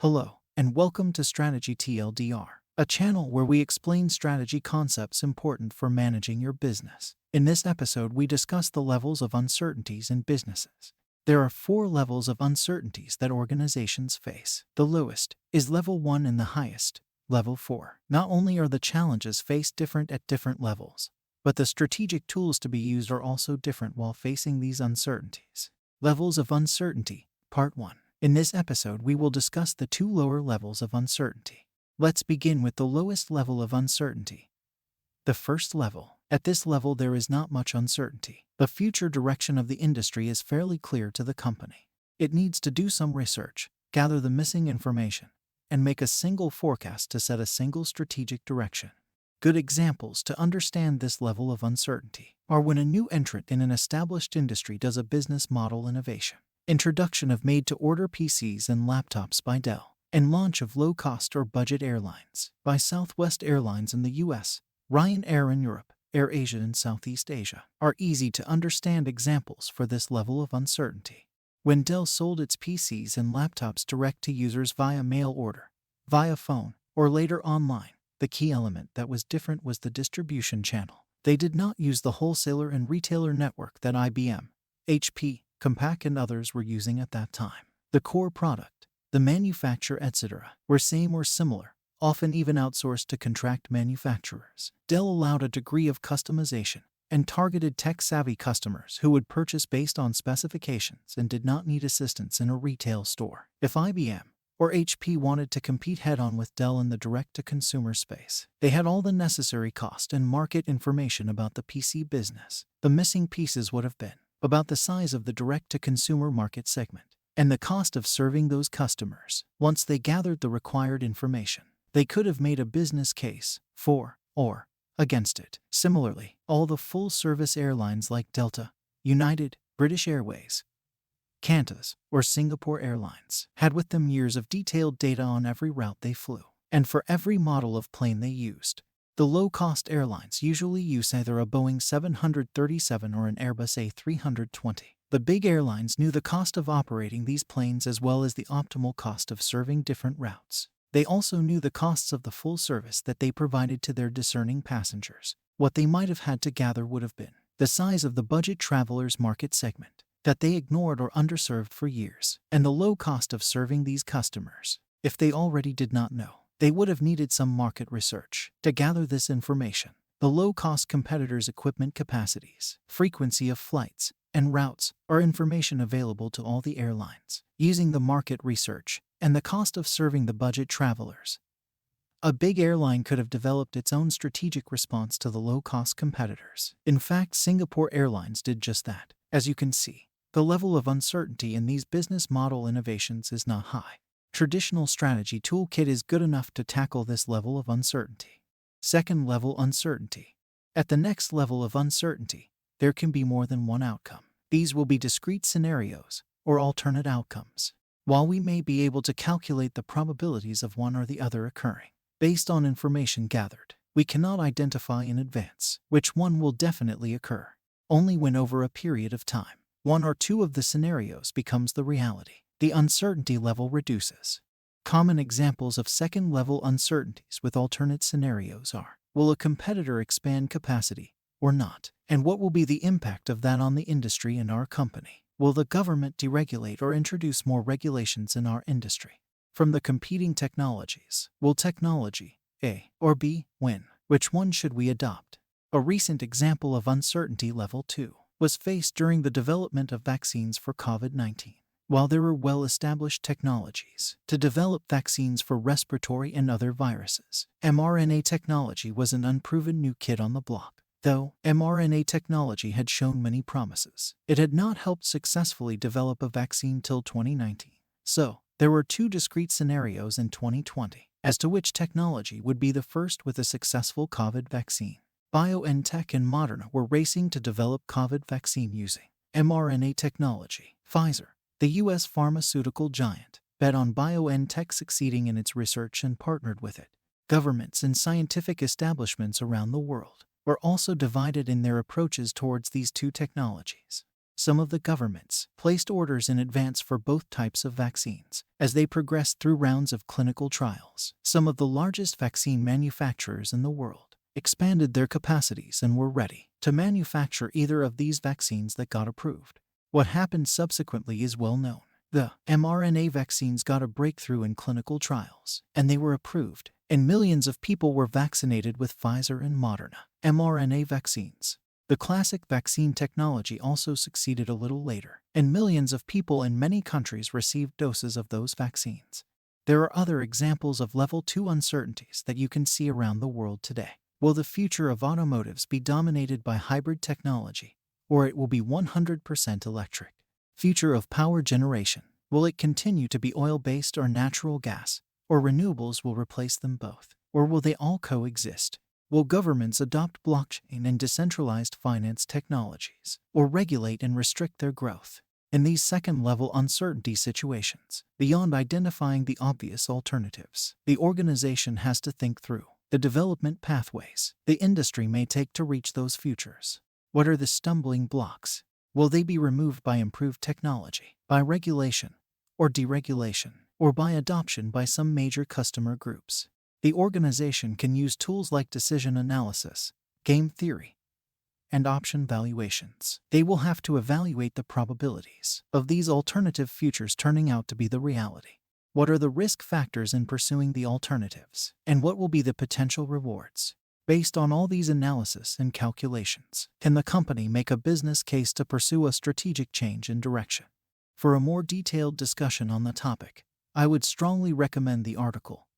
Hello, and welcome to Strategy TLDR, a channel where we explain strategy concepts important for managing your business. In this episode, we discuss the levels of uncertainties in businesses. There are 4 levels of uncertainties that organizations face. The lowest is level 1 and the highest, level 4. Not only are the challenges faced different at different levels, but the strategic tools to be used are also different while facing these uncertainties. Levels of uncertainty, Part 1. In this episode, we will discuss the 2 lower levels of uncertainty. Let's begin with the lowest level of uncertainty. The first level. At this level, there is not much uncertainty. The future direction of the industry is fairly clear to the company. It needs to do some research, gather the missing information, and make a single forecast to set a single strategic direction. Good examples to understand this level of uncertainty are when a new entrant in an established industry does a business model innovation. Introduction of made-to-order PCs and laptops by Dell, and launch of low-cost or budget airlines by Southwest Airlines in the US, Ryanair in Europe, AirAsia in Southeast Asia, are easy-to-understand examples for this level of uncertainty. When Dell sold its PCs and laptops direct to users via mail order, via phone, or later online, the key element that was different was the distribution channel. They did not use the wholesaler and retailer network that IBM, HP, Compaq and others were using at that time. The core product, the manufacturer, etc., were same or similar, often even outsourced to contract manufacturers. Dell allowed a degree of customization and targeted tech-savvy customers who would purchase based on specifications and did not need assistance in a retail store. If IBM or HP wanted to compete head-on with Dell in the direct-to-consumer space, they had all the necessary cost and market information about the PC business. The missing pieces would have been about the size of the direct-to-consumer market segment and the cost of serving those customers. Once they gathered the required information, they could have made a business case for or against it. Similarly, all the full-service airlines like Delta, United, British Airways, Qantas, or Singapore Airlines had with them years of detailed data on every route they flew, and for every model of plane they used. The low-cost airlines usually use either a Boeing 737 or an Airbus A320. The big airlines knew the cost of operating these planes as well as the optimal cost of serving different routes. They also knew the costs of the full service that they provided to their discerning passengers. What they might have had to gather would have been the size of the budget travelers market segment that they ignored or underserved for years, and the low cost of serving these customers. If they already did not know, they would have needed some market research to gather this information. The low-cost competitors' equipment capacities, frequency of flights, and routes are information available to all the airlines. Using the market research and the cost of serving the budget travelers, a big airline could have developed its own strategic response to the low-cost competitors. In fact, Singapore Airlines did just that. As you can see, the level of uncertainty in these business model innovations is not high. Traditional strategy toolkit is good enough to tackle this level of uncertainty. Second level uncertainty. At the next level of uncertainty, there can be more than one outcome. These will be discrete scenarios or alternate outcomes. While we may be able to calculate the probabilities of one or the other occurring based on information gathered, we cannot identify in advance which one will definitely occur. Only when over a period of time, one or two of the scenarios becomes the reality, the uncertainty level reduces. Common examples of second-level uncertainties with alternate scenarios are: will a competitor expand capacity or not? And what will be the impact of that on the industry and our company? Will the government deregulate or introduce more regulations in our industry? From the competing technologies, will technology A or B win? Which one should we adopt? A recent example of uncertainty level 2 was faced during the development of vaccines for COVID-19. While there were well-established technologies to develop vaccines for respiratory and other viruses, mRNA technology was an unproven new kid on the block. Though mRNA technology had shown many promises, it had not helped successfully develop a vaccine till 2019. So, there were 2 discrete scenarios in 2020 as to which technology would be the first with a successful COVID vaccine. BioNTech and Moderna were racing to develop COVID vaccine using mRNA technology. Pfizer, the U.S. pharmaceutical giant, bet on BioNTech succeeding in its research and partnered with it. Governments and scientific establishments around the world were also divided in their approaches towards these 2 technologies. Some of the governments placed orders in advance for both types of vaccines as they progressed through rounds of clinical trials. Some of the largest vaccine manufacturers in the world expanded their capacities and were ready to manufacture either of these vaccines that got approved. What happened subsequently is well known. The mRNA vaccines got a breakthrough in clinical trials, and they were approved, and millions of people were vaccinated with Pfizer and Moderna mRNA vaccines. The classic vaccine technology also succeeded a little later, and millions of people in many countries received doses of those vaccines. There are other examples of level 2 uncertainties that you can see around the world today. Will the future of automotives be dominated by hybrid technology, or it will be 100% electric? Future of power generation. Will it continue to be oil-based or natural gas, or renewables will replace them both? Or will they all coexist? Will governments adopt blockchain and decentralized finance technologies, or regulate and restrict their growth? In these second-level uncertainty situations, beyond identifying the obvious alternatives, the organization has to think through the development pathways the industry may take to reach those futures. What are the stumbling blocks? Will they be removed by improved technology, by regulation, or deregulation, or by adoption by some major customer groups? The organization can use tools like decision analysis, game theory, and option valuations. They will have to evaluate the probabilities of these alternative futures turning out to be the reality. What are the risk factors in pursuing the alternatives? And what will be the potential rewards? Based on all these analysis and calculations, can the company make a business case to pursue a strategic change in direction? For a more detailed discussion on the topic, I would strongly recommend the article,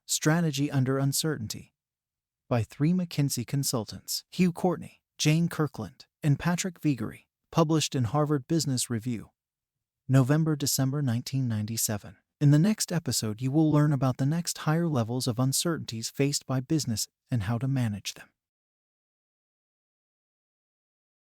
Strategy Under Uncertainty, by 3 McKinsey consultants, Hugh Courtney, Jane Kirkland, and Patrick Viguerie, published in Harvard Business Review, November-December 1997. In the next episode, you will learn about the next higher levels of uncertainties faced by business and how to manage them.